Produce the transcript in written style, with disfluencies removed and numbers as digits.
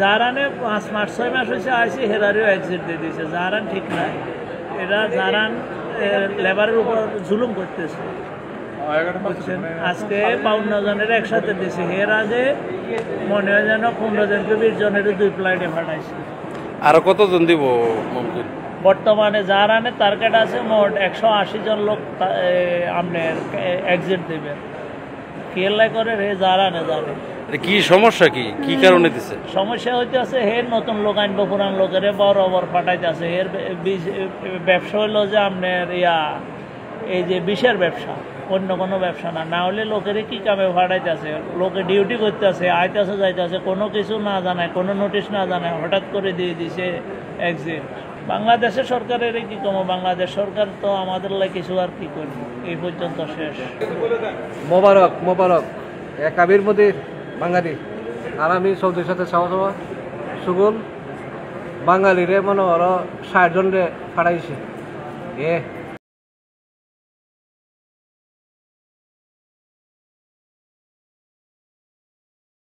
জারানে 5 মাস 6 মাস হয়েছে আইসি হেরারিও এক্সিট দিয়ে দিয়েছে। জারান ঠিক নাই, এরা জারান লেবারের উপর জুলুম করতেছে। আজকে 52 জনের একসাথে দিয়েছে, এর আগে মনে হয় যেন 15 জনকে 20 জনের 2 ফ্লাইটে পাঠাইছে। আরো কতজন দিব? বর্তমানে জারানের টার্গেট আছে মোট 180 জন লোক আপনার এক্সিট দেবে। কেলাই করে রে জারানে জানে কি সমস্যা, কি কারণে দিছে সমস্যা হইতে আছে। হের নতুন লোক আনবো, পুরান লোকের বরাবর পাঠাইতে আছে। এর ব্যবসা হইলো যে আপনার এই যে বিষের ব্যবসা, অন্য কোনো ব্যবসা না। না হলে লোকের কি কামে পাঠাইতে আছে, লোকে ডিউটি করতে আছে, আইতেছে যাইতে আছে, কোনো কিছু না জানায়, কোনো নোটিশ না জানায়, হঠাৎ করে দিয়ে দিছে এক্সিট। বাংলাদেশের সরকারের কি কমো, বাংলাদেশ সরকার তো আমাদের লাই কিছু আর কি করবো, এই পর্যন্ত শেষ। মোবারক মোবারক কাবির মোদি বাঙালি আর আমি সৌদির সাথে চাওয়া চাওয়া সুগুন বাঙালিরে মনে হলো 60 জন রে ফাড়াইছে।